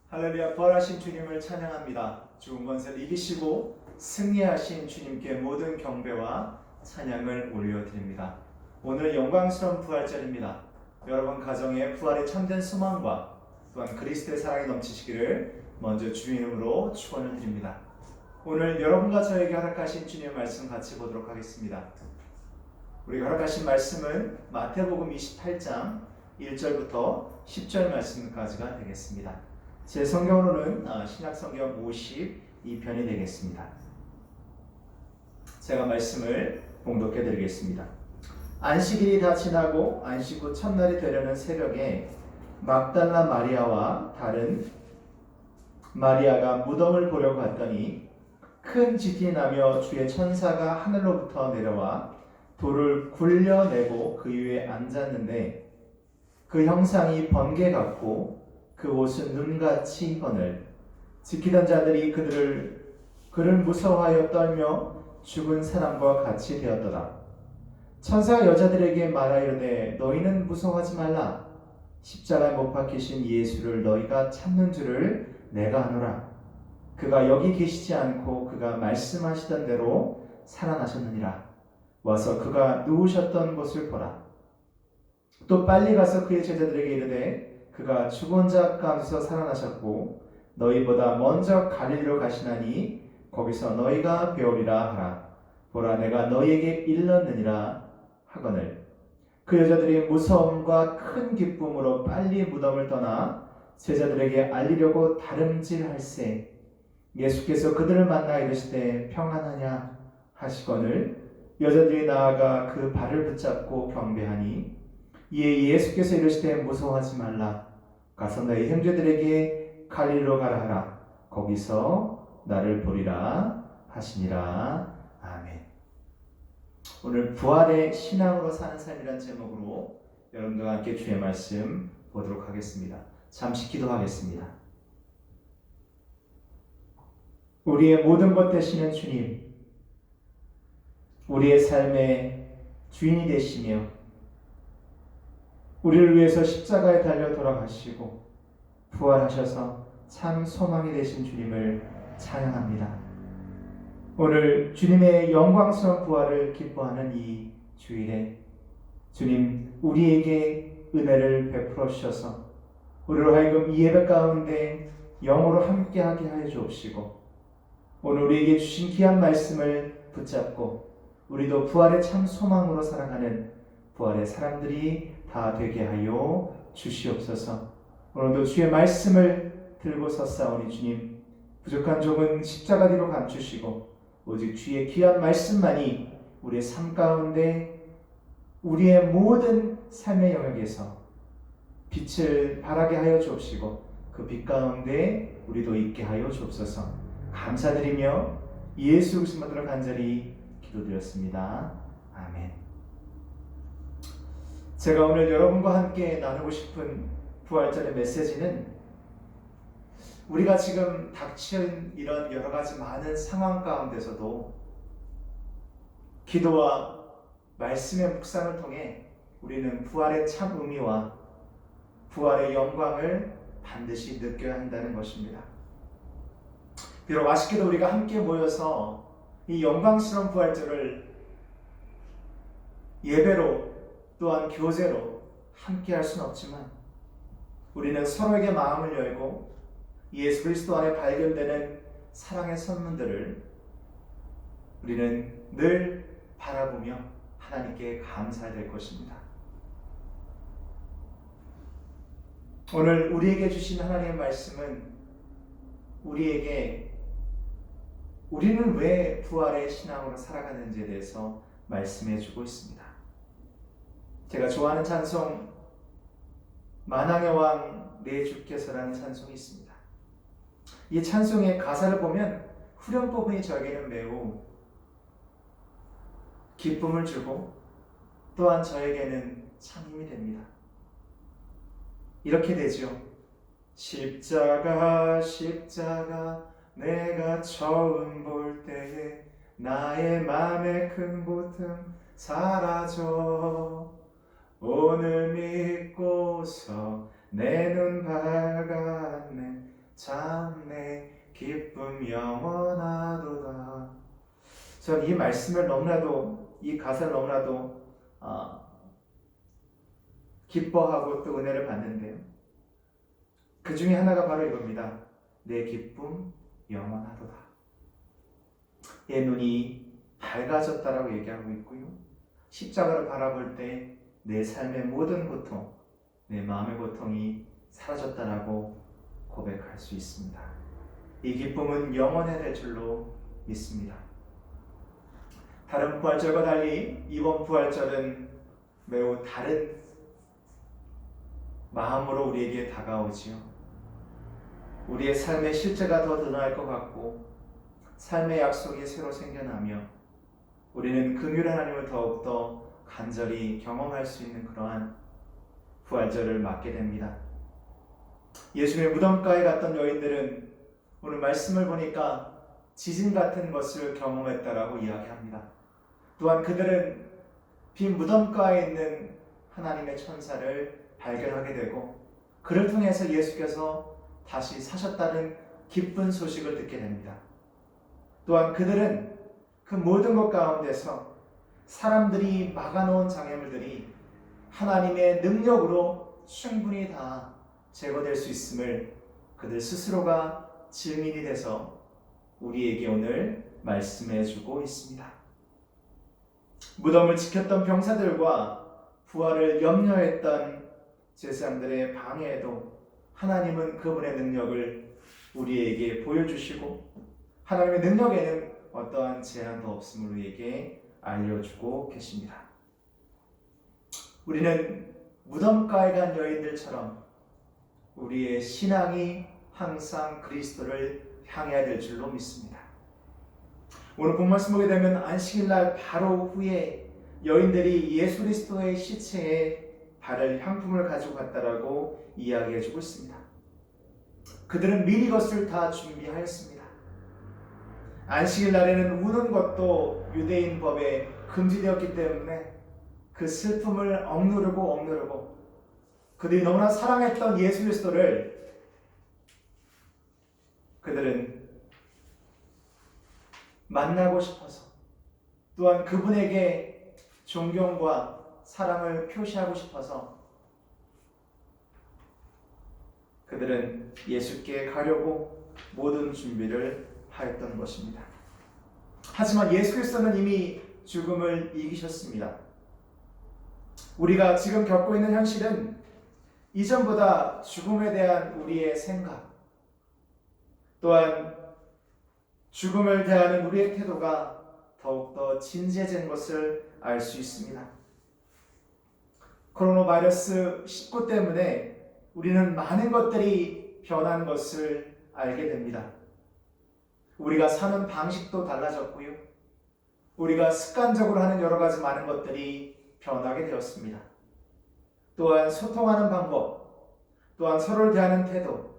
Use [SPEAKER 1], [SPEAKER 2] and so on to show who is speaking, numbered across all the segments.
[SPEAKER 1] 할렐루야. 부활하신 주님을 찬양합니다. 죽은 권세를 이기시고 승리하신 주님께 모든 경배와 찬양을 올려드립니다. 오늘 영광스러운 부활절입니다. 여러분 가정에 부활의 참된 소망과 또한 그리스도의 사랑이 넘치시기를 먼저 주의 이름으로 축원을 드립니다. 오늘 여러분과 저에게 허락하신 주님의 말씀 같이 보도록 하겠습니다. 우리가 허락하신 말씀은 마태복음 28장 1절부터 10절 말씀까지가 되겠습니다. 제 성경으로는 신약성경 52편이 되겠습니다. 제가 말씀을 봉독해 드리겠습니다. 안식일이 다 지나고 안식 후 첫날이 되려는 새벽에 막달라 마리아와 다른 마리아가 무덤을 보려고 갔더니 큰 지진이 나며 주의 천사가 하늘로부터 내려와 돌을 굴려내고 그 위에 앉았는데 그 형상이 번개 같고 그 옷은 눈같이 헌을. 지키던 자들이 그를 무서워하여 떨며 죽은 사람과 같이 되었더라. 천사가 여자들에게 말하이르되 너희는 무서워하지 말라. 십자가에 못 박히신 예수를 너희가 찾는 줄을 내가 아노라. 그가 여기 계시지 않고 그가 말씀하시던 대로 살아나셨느니라. 와서 그가 누우셨던 곳을 보라. 또 빨리 가서 그의 제자들에게 이르되 그가 죽은 자 가운데서 살아나셨고 너희보다 먼저 갈릴리로 가시나니 거기서 너희가 배우리라 하라. 보라 내가 너희에게 일렀느니라 하거늘. 그 여자들이 무서움과 큰 기쁨으로 빨리 무덤을 떠나 제자들에게 알리려고 다름질할세 예수께서 그들을 만나 이르시되 평안하냐 하시거늘. 여자들이 나아가 그 발을 붙잡고 경배하니 이에 예수께서 이르시되 무서워하지 말라. 가서 너희 형제들에게 갈릴리로 가라 하라. 거기서 나를 보리라 하시니라. 아멘. 오늘 부활의 신앙으로 사는 삶이란 제목으로 여러분들과 함께 주의 말씀 보도록 하겠습니다. 잠시 기도하겠습니다. 우리의 모든 것 되시는 주님, 우리의 삶의 주인이 되시며 우리를 위해서 십자가에 달려 돌아가시고 부활하셔서 참 소망이 되신 주님을 찬양합니다. 오늘 주님의 영광스러운 부활을 기뻐하는 이 주일에 주님 우리에게 은혜를 베풀어 주셔서 우리로 하여금 이 예배 가운데 영으로 함께하게 하여 주옵시고 오늘 우리에게 주신 귀한 말씀을 붙잡고 우리도 부활의 참 소망으로 살아가는 부활의 사람들이 다 되게 하여 주시옵소서. 오늘도 주의 말씀을 들고 섰사오니 주님 부족한 종은 십자가 뒤로 감추시고 오직 주의 귀한 말씀만이 우리의 삶 가운데 우리의 모든 삶의 영역에서 빛을 발하게 하여 주옵시고 그 빛 가운데 우리도 있게 하여 주옵소서. 감사드리며 예수 그리스도 이름으로 간절히 기도드렸습니다. 아멘. 제가 오늘 여러분과 함께 나누고 싶은 부활절의 메시지는 우리가 지금 닥친 이런 여러 가지 많은 상황 가운데서도 기도와 말씀의 묵상을 통해 우리는 부활의 참 의미와 부활의 영광을 반드시 느껴야 한다는 것입니다. 비록 아쉽게도 우리가 함께 모여서 이 영광스러운 부활절을 예배로 또한 교제로 함께 할 수는 없지만 우리는 서로에게 마음을 열고 예수 그리스도 안에 발견되는 사랑의 선물들을 우리는 늘 바라보며 하나님께 감사해야 될 것입니다. 오늘 우리에게 주신 하나님의 말씀은 우리는 왜 부활의 신앙으로 살아가는지에 대해서 말씀해 주고 있습니다. 제가 좋아하는 찬송 만왕의 왕 내 주께서라는 찬송이 있습니다. 이 찬송의 가사를 보면 후렴 부분이 저에게는 매우 기쁨을 주고 또한 저에게는 참 힘이 됩니다. 이렇게 되죠. 십자가 십자가 내가 처음 볼 때에 나의 맘의 큰 고통 사라져 오늘 믿고서 내 눈 밝았네 참 내 기쁨 영원하도다. 전 이 말씀을 너무나도, 이 가사를 너무나도 기뻐하고 또 은혜를 받는데요. 그 중에 하나가 바로 이겁니다. 내 기쁨 영원하도다. 내 눈이 밝아졌다라고 얘기하고 있고요. 십자가를 바라볼 때 내 삶의 모든 고통, 내 마음의 고통이 사라졌다라고 고백할 수 있습니다. 이 기쁨은 영원해야 될 줄로 믿습니다. 다른 부활절과 달리 이번 부활절은 매우 다른 마음으로 우리에게 다가오지요. 우리의 삶의 실제가 더 드러날 것 같고 삶의 약속이 새로 생겨나며 우리는 긍휼한 하나님을 더욱더 간절히 경험할 수 있는 그러한 부활절을 맞게 됩니다. 예수님의 무덤가에 갔던 여인들은 오늘 말씀을 보니까 지진 같은 것을 경험했다라고 이야기합니다. 또한 그들은 빈 무덤가에 있는 하나님의 천사를 발견하게 되고 그를 통해서 예수께서 다시 사셨다는 기쁜 소식을 듣게 됩니다. 또한 그들은 그 모든 것 가운데서 사람들이 막아놓은 장애물들이 하나님의 능력으로 충분히 다 제거될 수 있음을 그들 스스로가 증인이 돼서 우리에게 오늘 말씀해주고 있습니다. 무덤을 지켰던 병사들과 부활을 염려했던 제사장들의 방해에도 하나님은 그분의 능력을 우리에게 보여주시고 하나님의 능력에는 어떠한 제한도 없음을 우리에게 알려주고 계십니다. 우리는 무덤가에 간 여인들처럼 우리의 신앙이 항상 그리스도를 향해야 될 줄로 믿습니다. 오늘 본 말씀 보게 되면 안식일날 바로 후에 여인들이 예수 그리스도의 시체에 바를 향품을 가지고 갔다라고 이야기해주고 있습니다. 그들은 미리 것을 다 준비하였습니다. 안식일 날에는 우는 것도 유대인 법에 금지되었기 때문에 그 슬픔을 억누르고 그들이 너무나 사랑했던 예수 그리스도를 그들은 만나고 싶어서 또한 그분에게 존경과 사랑을 표시하고 싶어서 그들은 예수께 가려고 모든 준비를 하였던 것입니다. 하지만 예수 그리스도는 이미 죽음을 이기셨습니다. 우리가 지금 겪고 있는 현실은 이전보다 죽음에 대한 우리의 생각 또한 죽음을 대하는 우리의 태도가 더욱더 진지해진 것을 알 수 있습니다. 코로나 바이러스 19 때문에 우리는 많은 것들이 변한 것을 알게 됩니다. 우리가 사는 방식도 달라졌고요. 우리가 습관적으로 하는 여러 가지 많은 것들이 변하게 되었습니다. 또한 소통하는 방법, 또한 서로를 대하는 태도,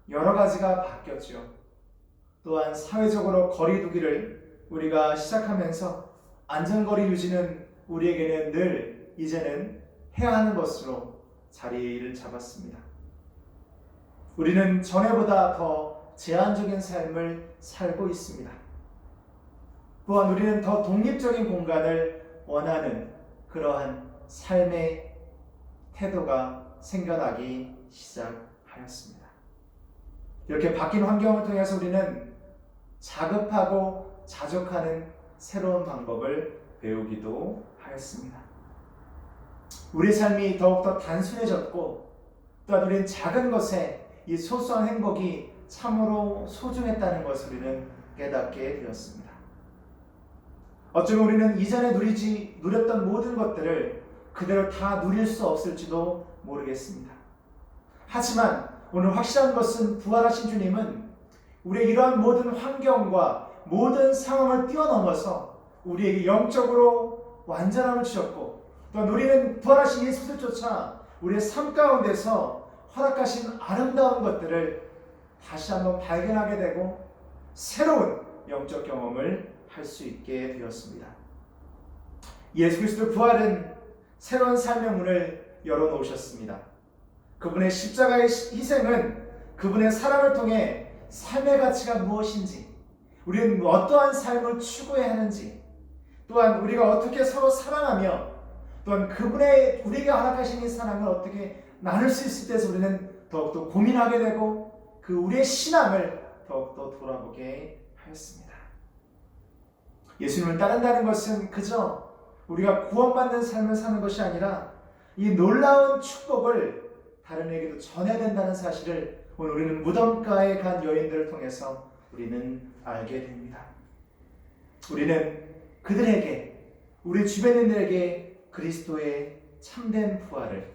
[SPEAKER 1] 여러 가지가 바뀌었죠. 또한 사회적으로 거리 두기를 우리가 시작하면서 안전거리 유지는 우리에게는 늘 이제는 해야 하는 것으로 자리를 잡았습니다. 우리는 전에보다 더 제한적인 삶을 살고 있습니다. 또한 우리는 더 독립적인 공간을 원하는 그러한 삶의 태도가 생겨나기 시작하였습니다. 이렇게 바뀐 환경을 통해서 우리는 자급하고 자족하는 새로운 방법을 배우기도 하였습니다. 우리 삶이 더욱더 단순해졌고 또한 우리는 작은 것에 이 소소한 행복이 참으로 소중했다는 것을 우리는 깨닫게 되었습니다. 어쩌면 우리는 이전에 누렸던 모든 것들을 그대로 다 누릴 수 없을지도 모르겠습니다. 하지만 오늘 확실한 것은 부활하신 주님은 우리의 이러한 모든 환경과 모든 상황을 뛰어넘어서 우리에게 영적으로 완전함을 주셨고 또한 우리는 부활하신 예수 그리스도조차 우리의 삶 가운데서 허락하신 아름다운 것들을 다시 한번 발견하게 되고 새로운 영적 경험을 할 수 있게 되었습니다. 예수 그리스도 부활은 새로운 삶의 문을 열어놓으셨습니다. 그분의 십자가의 희생은 그분의 사랑을 통해 삶의 가치가 무엇인지, 우리는 어떠한 삶을 추구해야 하는지, 또한 우리가 어떻게 서로 사랑하며 또한 그분의 우리에게 허락하신 이 사랑을 어떻게 나눌 수 있을 때에서 우리는 더욱더 고민하게 되고 그 우리의 신앙을 더욱더 돌아보게 하였습니다. 예수님을 따른다는 것은 그저 우리가 구원받는 삶을 사는 것이 아니라 이 놀라운 축복을 다른 이에게도 전해야 된다는 사실을 오늘 우리는 무덤가에 간 여인들을 통해서 우리는 알게 됩니다. 우리는 그들에게, 우리 주변인들에게 그리스도의 참된 부활을,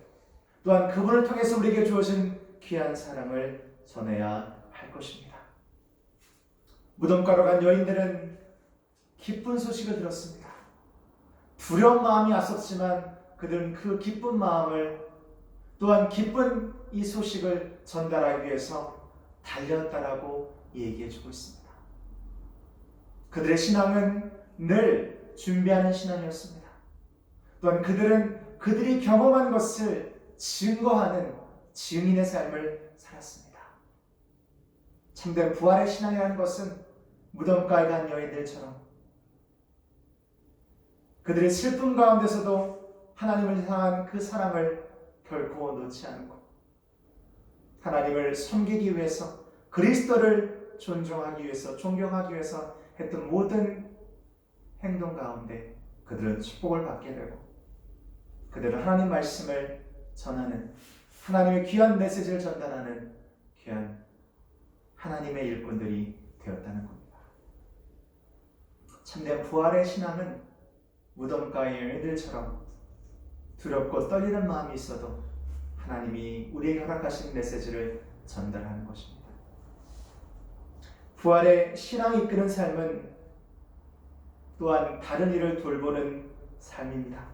[SPEAKER 1] 또한 그분을 통해서 우리에게 주어진 귀한 사랑을 전해야 할 것입니다. 무덤가로 간 여인들은 기쁜 소식을 들었습니다. 두려운 마음이 앞섰지만 그들은 그 기쁜 마음을, 또한 기쁜 이 소식을 전달하기 위해서 달렸다라고 얘기해주고 있습니다. 그들의 신앙은 늘 준비하는 신앙이었습니다. 또한 그들은 그들이 경험한 것을 증거하는 증인의 삶을 살았습니다. 참된 부활의 신앙이라는 것은 무덤가에 간 여인들처럼 그들의 슬픔 가운데서도 하나님을 향한 그 사랑을 결코 놓지 않고 하나님을 섬기기 위해서, 그리스도를 존중하기 위해서, 존경하기 위해서 했던 모든 행동 가운데 그들은 축복을 받게 되고 그들은 하나님 말씀을 전하는, 하나님의 귀한 메시지를 전달하는 귀한 하나님의 일꾼들이 되었다는 겁니다. 참된 부활의 신앙은 무덤가의 여인들처럼 두렵고 떨리는 마음이 있어도 하나님이 우리에게 허락하신 메시지를 전달하는 것입니다. 부활의 신앙이 이끄는 삶은 또한 다른 이를 돌보는 삶입니다.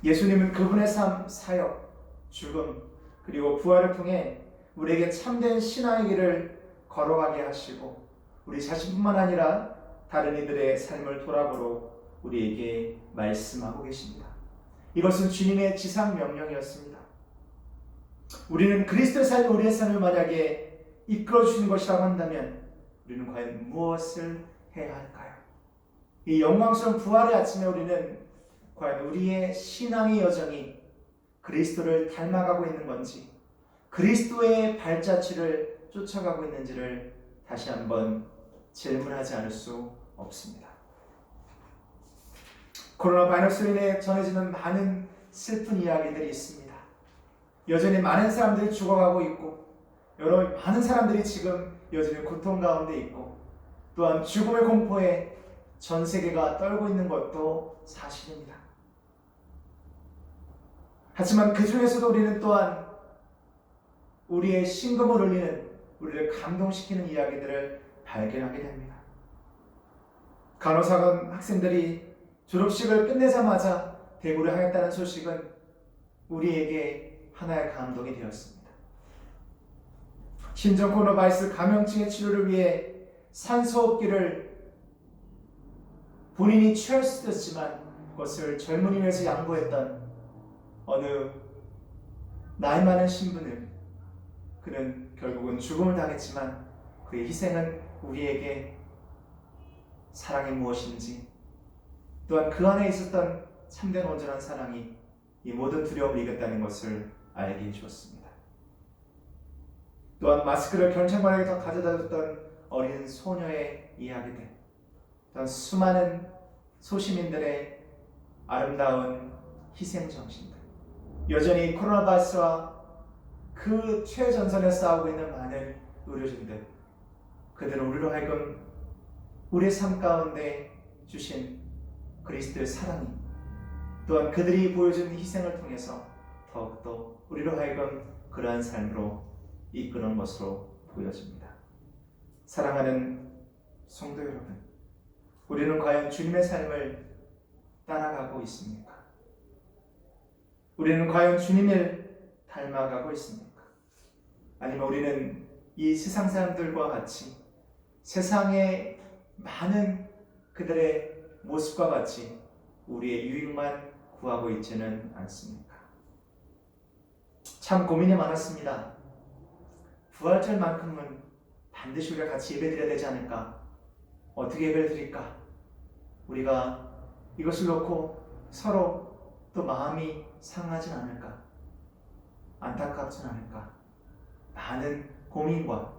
[SPEAKER 1] 예수님은 그분의 삶, 사역, 죽음, 그리고 부활을 통해 우리에게 참된 신앙의 길을 걸어가게 하시고 우리 자신뿐만 아니라 다른 이들의 삶을 돌아보러 우리에게 말씀하고 계십니다. 이것은 주님의 지상 명령이었습니다. 우리는 그리스도의 삶이 우리의 삶을 만약에 이끌어 주시는 것이라고 한다면 우리는 과연 무엇을 해야 할까요? 이 영광스러운 부활의 아침에 우리는 과연 우리의 신앙의 여정이 그리스도를 닮아가고 있는 건지, 그리스도의 발자취를 쫓아가고 있는지를 다시 한번 질문하지 않을 수 없습니다. 코로나 바이러스로 인해 전해지는 많은 슬픈 이야기들이 있습니다. 여전히 많은 사람들이 죽어가고 있고 많은 사람들이 지금 여전히 고통 가운데 있고 또한 죽음의 공포에 전 세계가 떨고 있는 것도 사실입니다. 하지만 그 중에서도 우리는 또한 우리의 심금을 울리는, 우리를 감동시키는 이야기들을 발견하게 됩니다. 간호사관 학생들이 졸업식을 끝내자마자 대구를 하겠다는 소식은 우리에게 하나의 감동이 되었습니다. 심정 코로나 바이러스 감염증의 치료를 위해 산소호흡기를 본인이 취할 수도 있지만 그것을 젊은이 위해서 양보했던 어느 나이 많은 신분을, 그는 결국은 죽음을 당했지만 그의 희생은 우리에게 사랑이 무엇인지, 또한 그 안에 있었던 참된 온전한 사랑이 이 모든 두려움을 이겼다는 것을 알게 해주었습니다. 또한 마스크를 경찰관에게 더 가져다 줬던 어린 소녀의 이야기들, 또한 수많은 소시민들의 아름다운 희생정신들, 여전히 코로나 바이러스와 그 최전선에 싸우고 있는 많은 의료진들, 그들은 우리로 하여금 우리의 삶 가운데 주신 그리스도의 사랑이, 또한 그들이 보여준 희생을 통해서 더욱더 우리로 하여금 그러한 삶으로 이끄는 것으로 보여집니다. 사랑하는 성도 여러분, 우리는 과연 주님의 삶을 따라가고 있습니까? 우리는 과연 주님을 닮아가고 있습니까? 아니면 우리는 이 세상 사람들과 같이 세상의 많은 그들의 모습과 같이 우리의 유익만 구하고 있지는 않습니까? 참 고민이 많았습니다. 부활절만큼은 반드시 우리가 같이 예배드려야 되지 않을까? 어떻게 예배를 드릴까? 우리가 이것을 놓고 서로 또 마음이 상하진 않을까? 안타깝진 않을까? 많은 고민과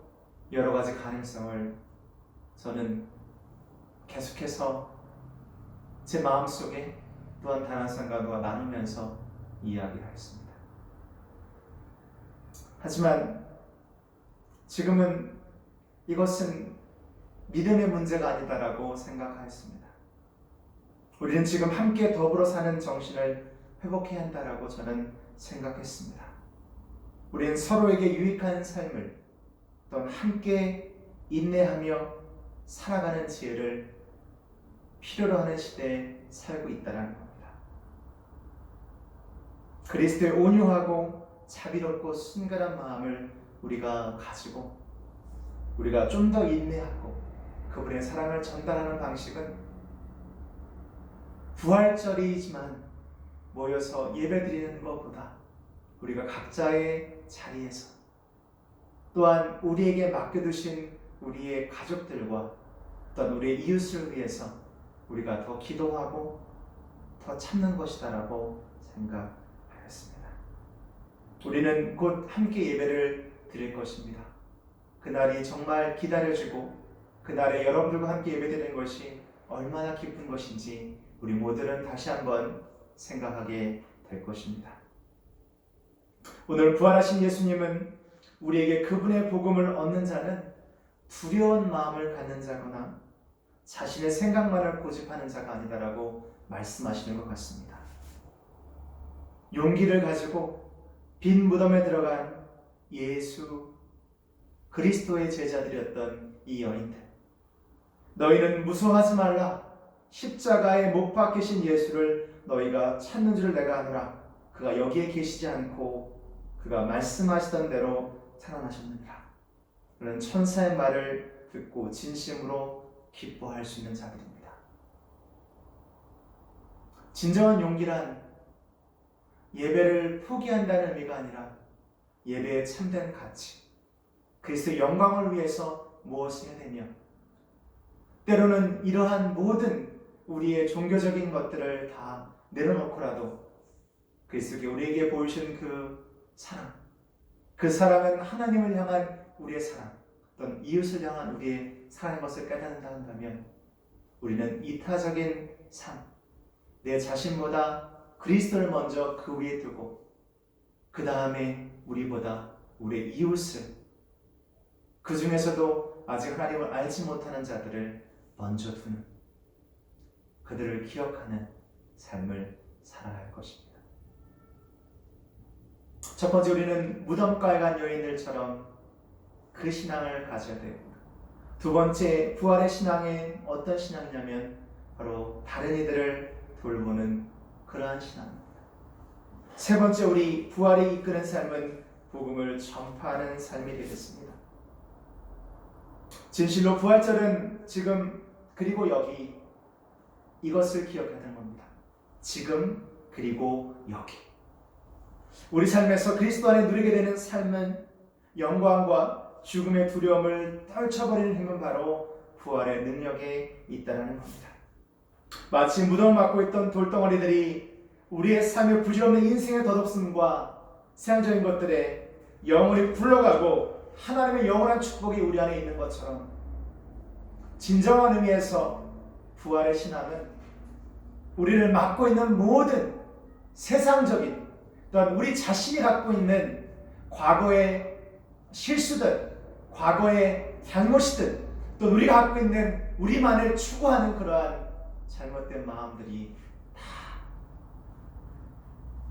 [SPEAKER 1] 여러 가지 가능성을 저는 계속해서 제 마음속에 또한 다른 사람과 나누면서 이야기하였습니다. 하지만 지금은 이것은 믿음의 문제가 아니다라고 생각하였습니다. 우리는 지금 함께 더불어 사는 정신을 회복해야 한다라고 저는 생각했습니다. 우리는 서로에게 유익한 삶을 또한 함께 인내하며 살아가는 지혜를 필요로 하는 시대에 살고 있다는 겁니다. 그리스도의 온유하고 자비롭고 순결한 마음을 우리가 가지고 우리가 좀 더 인내하고 그분의 사랑을 전달하는 방식은 부활절이지만 모여서 예배드리는 것보다 우리가 각자의 자리에서 또한 우리에게 맡겨두신 우리의 가족들과 또한 우리의 이웃을 위해서 우리가 더 기도하고 더 참는 것이다라고 생각하였습니다. 우리는 곧 함께 예배를 드릴 것입니다. 그날이 정말 기다려지고 그날에 여러분들과 함께 예배드리는 것이 얼마나 기쁜 것인지 우리 모두는 다시 한번 생각하게 될 것입니다. 오늘 부활하신 예수님은 우리에게 그분의 복음을 얻는 자는 두려운 마음을 갖는 자거나 자신의 생각만을 고집하는 자가 아니다라고 말씀하시는 것 같습니다. 용기를 가지고 빈 무덤에 들어간 예수 그리스도의 제자들이었던 이 여인들, 너희는 무서워하지 말라. 십자가에 못 박히신 예수를 너희가 찾는 줄 내가 아노라. 그가 여기에 계시지 않고 그가 말씀하시던 대로 살아나셨느니라. 그는 천사의 말을 듣고 진심으로 기뻐할 수 있는 자들입니다. 진정한 용기란 예배를 포기한다는 의미가 아니라 예배의 참된 가치, 그리스도의 영광을 위해서 무엇을 해내며 때로는 이러한 모든 우리의 종교적인 것들을 다 내려놓고라도 그리스도께 우리에게 보이신 그 사랑, 그 사랑은 하나님을 향한 우리의 사랑, 또는 이웃을 향한 우리의 사랑의 것을 깨닫는다 한다면 우리는 이타적인 삶, 내 자신보다 그리스도를 먼저 그 위에 두고 그 다음에 우리보다 우리의 이웃을, 그 중에서도 아직 하나님을 알지 못하는 자들을 먼저 두는, 그들을 기억하는 삶을 살아야 할 것입니다. 첫 번째, 우리는 무덤가에 간 여인들처럼 그 신앙을 가져야 되고, 두 번째, 부활의 신앙은 어떤 신앙이냐면 바로 다른 이들을 돌보는 그러한 신앙입니다. 세 번째, 우리 부활이 이끄는 삶은 복음을 전파하는 삶이 되겠습니다. 진실로 부활절은 지금 그리고 여기, 이것을 기억해야 하는 겁니다. 지금 그리고 여기. 우리 삶에서 그리스도 안에 누리게 되는 삶은 영광과 죽음의 두려움을 떨쳐버리는 힘은 바로 부활의 능력에 있다는 겁니다. 마치 무덤을 맡고 있던 돌덩어리들이 우리의 삶의 부질없는 인생의 덧없음과 세상적인 것들에 영혼이 굴러가고 하나님의 영원한 축복이 우리 안에 있는 것처럼, 진정한 의미에서 부활의 신앙은 우리를 맡고 있는 모든 세상적인, 또한 우리 자신이 갖고 있는 과거의 실수들, 과거의 잘못이든, 또 우리가 갖고 있는 우리만을 추구하는 그러한 잘못된 마음들이 다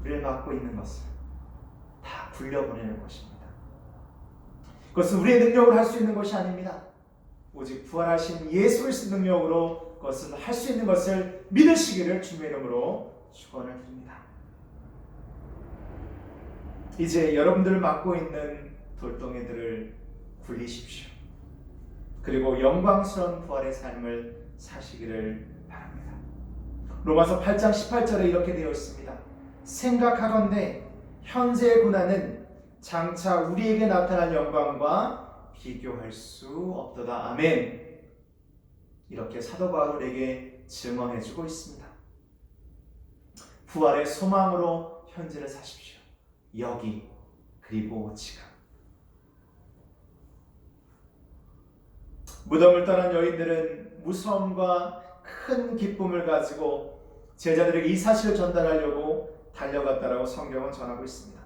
[SPEAKER 1] 우리를 맡고 있는 것을 다 굴려보내는 것입니다. 그것은 우리의 능력으로 할 수 있는 것이 아닙니다. 오직 부활하신 예수 그리스도 능력으로 그것을 할 수 있는 것을 믿으시기를 주님의 이름으로 축원을 드립니다. 이제 여러분들 맡고 있는 돌덩이들을 굴리십시오. 그리고 영광스러운 부활의 삶을 사시기를 바랍니다. 로마서 8장 18절에 이렇게 되어 있습니다. 생각하건대 현재의 고난은 장차 우리에게 나타날 영광과 비교할 수 없도다. 아멘. 이렇게 사도 바울에게 증언해주고 있습니다. 부활의 소망으로 현재를 사십시오. 여기 그리고 지금. 무덤을 떠난 여인들은 무서움과 큰 기쁨을 가지고 제자들에게 이 사실을 전달하려고 달려갔다라고 성경은 전하고 있습니다.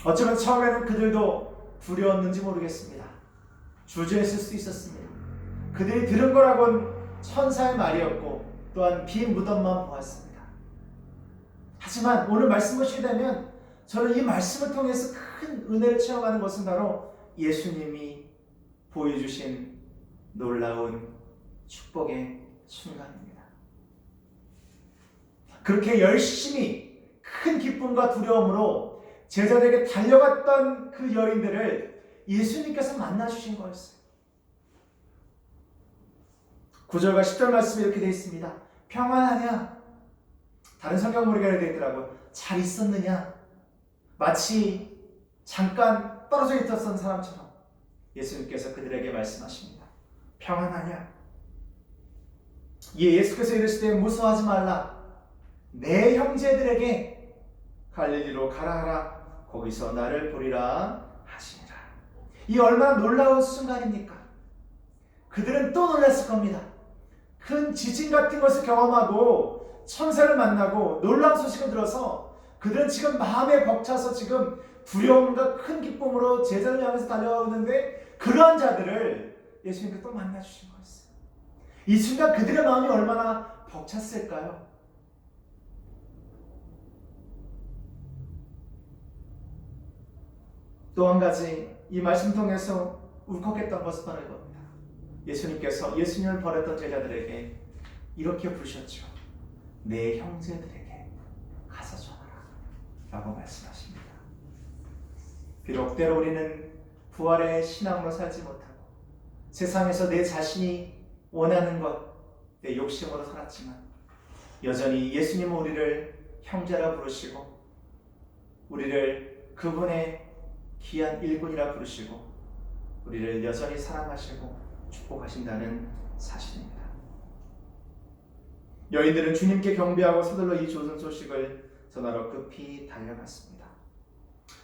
[SPEAKER 1] 어쩌면 처음에는 그들도 두려웠는지 모르겠습니다. 주저했을 수도 있었습니다. 그들이 들은 거라곤 천사의 말이었고 또한 빈 무덤만 보았습니다. 하지만 오늘 말씀 보시게 되면 저는 이 말씀을 통해서 큰 은혜를 체험하는 것은 바로 예수님이 보여주신 놀라운 축복의 순간입니다. 그렇게 열심히 큰 기쁨과 두려움으로 제자들에게 달려갔던 그 여인들을 예수님께서 만나주신 거였어요. 9절과 10절 말씀이 이렇게 되어 있습니다. 평안하냐? 다른 성경 보니까 되어 있더라고요. 잘 있었느냐? 마치 잠깐 떨어져 있었던 사람처럼 예수님께서 그들에게 말씀하십니다. 평안하냐? 예수께서 이르시되 무서워하지 말라. 내 형제들에게 갈릴리로 가라 하라. 거기서 나를 보리라 하시니라. 이 얼마나 놀라운 순간입니까? 그들은 또 놀랐을 겁니다. 큰 지진 같은 것을 경험하고 천사를 만나고 놀라운 소식을 들어서 그들은 지금 마음에 벅차서 지금 두려움과 큰 기쁨으로 제자를 향해서 달려가고 있는데 그러한 자들을 예수님께서 또 만나주신 거였어요. 이 순간 그들의 마음이 얼마나 벅찼을까요? 또 한 가지 이 말씀 통해서 울컥했던 것은 바로 이겁니다. 예수님께서 예수님을 버렸던 제자들에게 이렇게 부르셨죠. 내 형제들에게 가서 전하라 라고 말씀하십니다. 비록 때로 우리는 부활의 신앙으로 살지 못하고 세상에서 내 자신이 원하는 것, 내 욕심으로 살았지만 여전히 예수님은 우리를 형제라 부르시고 우리를 그분의 귀한 일꾼이라 부르시고 우리를 여전히 사랑하시고 축복하신다는 사실입니다. 여인들은 주님께 경배하고 서둘러 이 좋은 소식을 전하러 급히 달려갔습니다.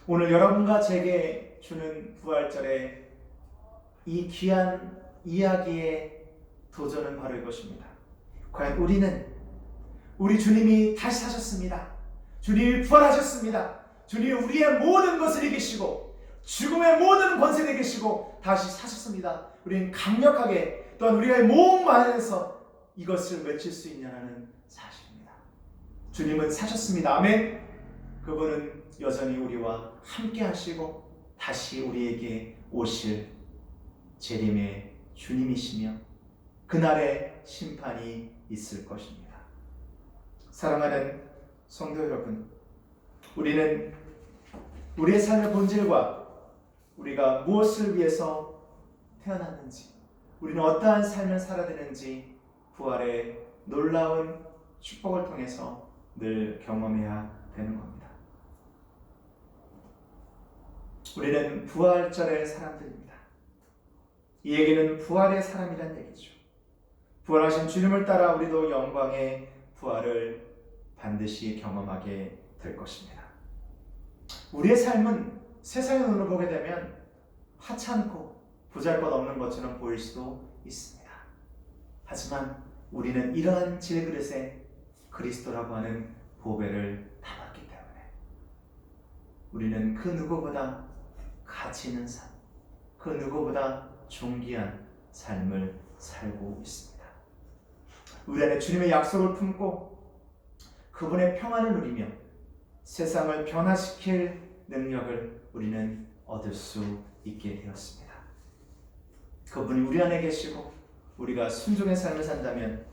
[SPEAKER 1] 오늘 여러분과 제게 주는 부활절에 이 귀한 이야기의 도전은 바로 이것입니다. 과연 우리 주님이 다시 사셨습니다. 주님이 부활하셨습니다. 주님이 우리의 모든 것을 이기시고 죽음의 모든 권세를 이기시고 다시 사셨습니다. 우리는 강력하게 또한 우리의 몸 안에서 이것을 외칠 수 있냐는 사실입니다. 주님은 사셨습니다. 아멘. 그분은 여전히 우리와 함께 하시고 다시 우리에게 오실 재림의 주님이시며 그날의 심판이 있을 것입니다. 사랑하는 성도 여러분, 우리는 우리의 삶의 본질과 우리가 무엇을 위해서 태어났는지, 우리는 어떠한 삶을 살아야 되는지 부활의 놀라운 축복을 통해서 늘 경험해야 되는 겁니다. 우리는 부활절의 사람들입니다. 이 얘기는 부활의 사람이란 얘기죠. 부활하신 주님을 따라 우리도 영광의 부활을 반드시 경험하게 될 것입니다. 우리의 삶은 세상의 눈으로 보게 되면 하찮고 보잘것없는 것처럼 보일 수도 있습니다. 하지만 우리는 이러한 질그릇에 그리스도라고 하는 보배를 담았기 때문에 우리는 그 누구보다 가치 있는 삶, 그 누구보다 존귀한 삶을 살고 있습니다. 우리 안에 주님의 약속을 품고 그분의 평안을 누리며 세상을 변화시킬 능력을 우리는 얻을 수 있게 되었습니다. 그분이 우리 안에 계시고 우리가 순종의 삶을 산다면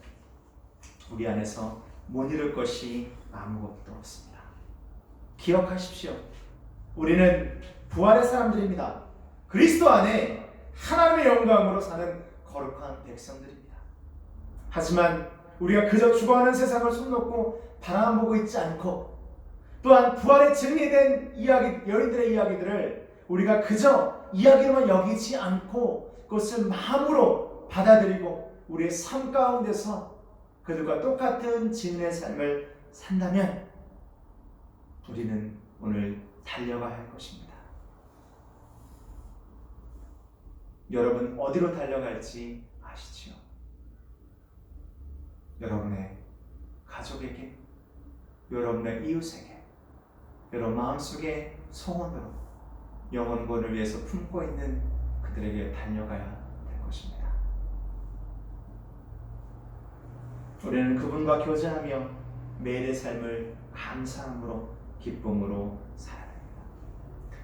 [SPEAKER 1] 우리 안에서 못 이룰 것이 아무것도 없습니다. 기억하십시오. 우리는 부활의 사람들입니다. 그리스도 안에 하나님의 영광으로 사는 거룩한 백성들입니다. 하지만 우리가 그저 죽어가는 세상을 손 놓고 바라만 보고 있지 않고 또한 부활의 증리된 이야기, 여인들의 이야기들을 우리가 그저 이야기로만 여기지 않고 그것을 마음으로 받아들이고 우리의 삶 가운데서 그들과 똑같은 진리의 삶을 산다면 우리는 오늘 달려가야 할 것입니다. 여러분 어디로 달려갈지 아시지요? 여러분의 가족에게, 여러분의 이웃에게, 여러분 마음속의 소원으로 영혼권을 위해서 품고 있는 그들에게 달려가야 될 것입니다. 우리는 그분과 교제하며 매일의 삶을 감사함으로 기쁨으로 살아야 됩니다.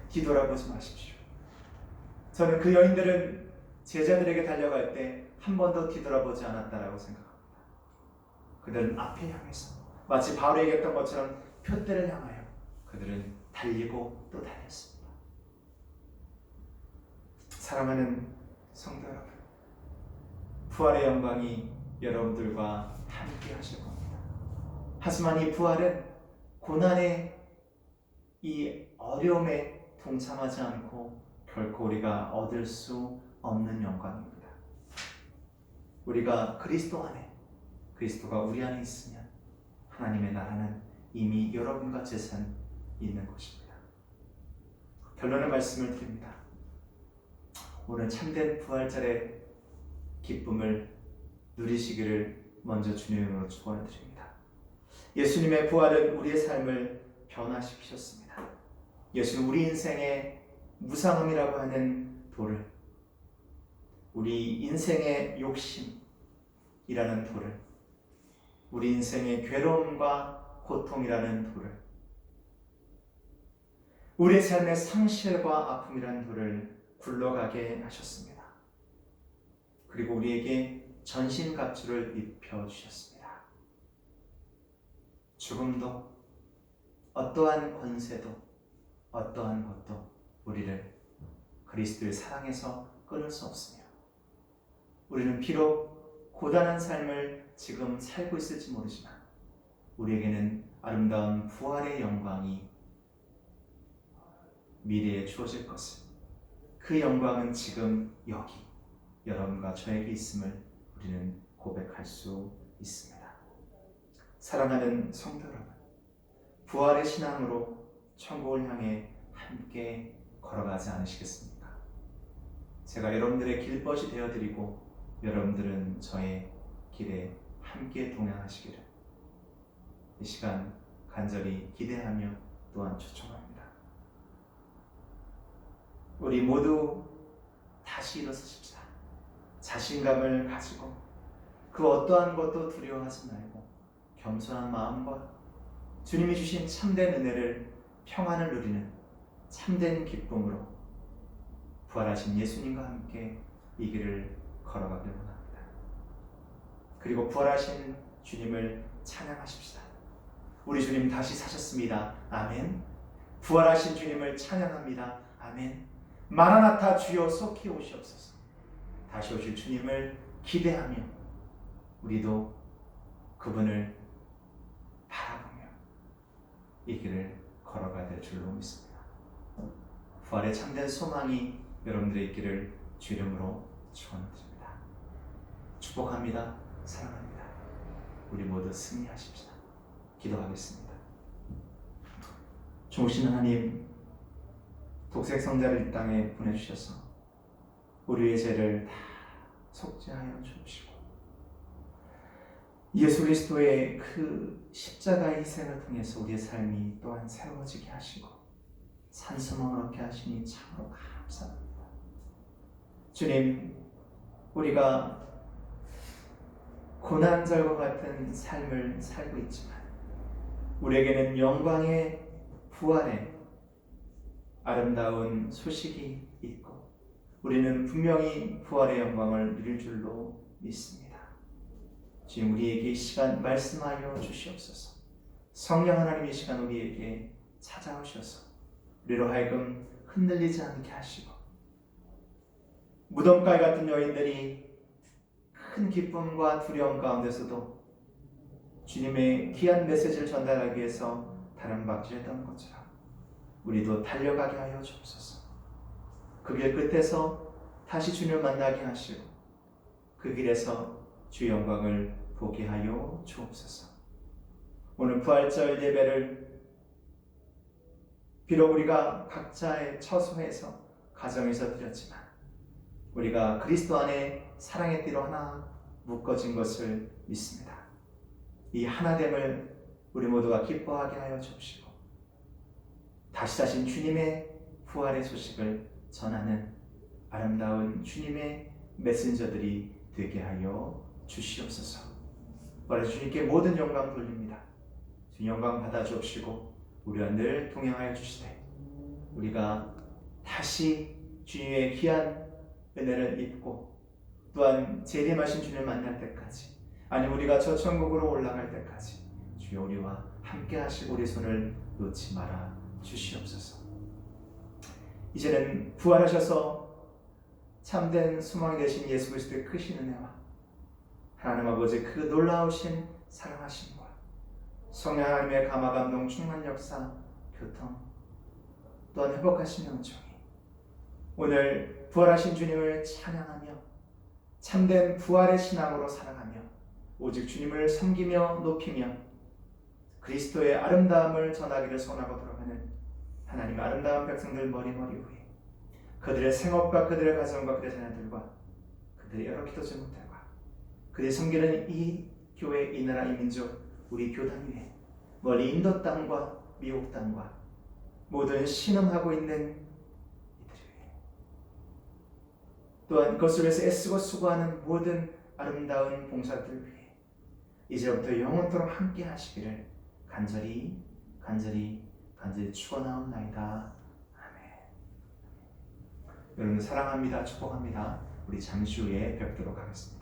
[SPEAKER 1] 뒤돌아보지 마십시오. 저는 그 여인들은 제자들에게 달려갈 때 한 번도 뒤돌아보지 않았다라고 생각합니다. 그들은 앞에 향해서 마치 바울이 얘기했던 것처럼 표대를 향하여 그들은 달리고 또 달렸습니다. 사랑하는 성도 여러분, 부활의 영광이 여러분들과 함께 하실 겁니다. 하지만 이 부활은 고난의 이 어려움에 동참하지 않고 결코 우리가 얻을 수 없는 영광입니다. 우리가 그리스도 안에, 그리스도가 우리 안에 있으면 하나님의 나라는 이미 여러분과 재산 있는 것입니다. 결론의 말씀을 드립니다. 오늘 참된 부활절의 기쁨을 누리시기를 먼저 주님으로 축원을 드립니다. 예수님의 부활은 우리의 삶을 변화시키셨습니다. 예수는 우리 인생의 무상함이라고 하는 돌을, 우리 인생의 욕심이라는 돌을, 우리 인생의 괴로움과 고통이라는 돌을, 우리의 삶의 상실과 아픔이라는 돌을 굴러가게 하셨습니다. 그리고 우리에게 전신갑주를 입혀주셨습니다. 죽음도 어떠한 권세도 어떠한 것도 우리를 그리스도의 사랑에서 끊을 수 없으며, 우리는 비록 고단한 삶을 지금 살고 있을지 모르지만 우리에게는 아름다운 부활의 영광이 미래에 주어질 것을, 그 영광은 지금 여기 여러분과 저에게 있음을 우리는 고백할 수 있습니다. 사랑하는 성도 여러분, 부활의 신앙으로 천국을 향해 함께 걸어가지 않으시겠습니까? 제가 여러분들의 길벗이 되어드리고 여러분들은 저의 길에 함께 동행하시기를 이 시간 간절히 기대하며 또한 초청합니다. 우리 모두 다시 일어서십시다. 자신감을 가지고 그 어떠한 것도 두려워하지 말고 겸손한 마음과 주님이 주신 참된 은혜를, 평안을 누리는 참된 기쁨으로 부활하신 예수님과 함께 이 길을 걸어가길 원합니다. 그리고 부활하신 주님을 찬양하십시다. 우리 주님 다시 사셨습니다. 아멘. 부활하신 주님을 찬양합니다. 아멘. 마라나타 주여 속히 오시옵소서. 다시 오실 주님을 기대하며 우리도 그분을 바라보며 이 길을 걸어가야 될 줄로 믿습니다. 부활의 참된 소망이 여러분들의 있기를 주 이름으로 축원드립니다. 축복합니다. 사랑합니다. 우리 모두 승리하십시다. 기도하겠습니다. 좋으신 하나님, 독생 성자를 이 땅에 보내주셔서 우리의 죄를 다 속죄하여 주시고 예수 그리스도의 그 십자가의 희생을 통해서 우리의 삶이 또한 새로워지게 하시고 산소망을 얻게 하시니 참으로 감사합니다. 주님, 우리가 고난절과 같은 삶을 살고 있지만 우리에게는 영광의 부활의 아름다운 소식이 있고 우리는 분명히 부활의 영광을 누릴 줄로 믿습니다. 지금 우리에게 이 시간 말씀하여 주시옵소서. 성령 하나님 이 시간 우리에게 찾아오셔서 우리로 하여금 흔들리지 않게 하시고 무덤가에 같은 여인들이 큰 기쁨과 두려움 가운데서도 주님의 귀한 메시지를 전달하기 위해서 다른 박질했던 것처럼 우리도 달려가게 하여 주옵소서. 그 길 끝에서 다시 주님을 만나게 하시고 그 길에서 주의 영광을 보게 하여 주옵소서. 오늘 부활절 예배를 비록 우리가 각자의 처소에서 가정에서 드렸지만 우리가 그리스도 안에 사랑의 띠로 하나 묶어진 것을 믿습니다. 이 하나됨을 우리 모두가 기뻐하게 하여 주옵시고 다시 사신 주님의 부활의 소식을 전하는 아름다운 주님의 메신저들이 되게 하여 주시옵소서. 그래서 주님께 모든 영광 돌립니다. 주님 영광 받아 주옵시고 우리와 늘 동행하여 주시되 우리가 다시 주님의 귀한 은혜를 입고 또한 재림하신 주님을 만날 때까지 아니 우리가 저 천국으로 올라갈 때까지 주여 우리와 함께 하시고 우리 손을 놓지 말아 주시옵소서. 이제는 부활하셔서 참된 소망이 되신 예수 그리스도의 크신 은혜와 하나님 아버지 그 놀라우신 사랑하심과 성령 하나님의 감화 감동 충만 역사 교통 또한 회복하신 영종이 오늘 부활하신 주님을 찬양하며 참된 부활의 신앙으로 살아가며 오직 주님을 섬기며 높이며 그리스도의 아름다움을 전하기를 소원하고 돌아가는 하나님의 아름다운 백성들 머리 위에 그들의 생업과 그들의 가정과 그들의 자녀들과 그들의 여러 기도 제목들과 그들이 섬기는 이 교회, 이 나라, 이 민족, 우리 교단 위에 멀리 인도 땅과 미국 땅과 모든 신음하고 있는 이들 위에 또한 그것을 위해서 애쓰고 수고하는 모든 아름다운 봉사들 위해 이제부터 영원토록 함께 하시기를 간절히 축원하옵나이다. 아멘. 여러분 사랑합니다. 축복합니다. 우리 잠시 후에 뵙도록 하겠습니다.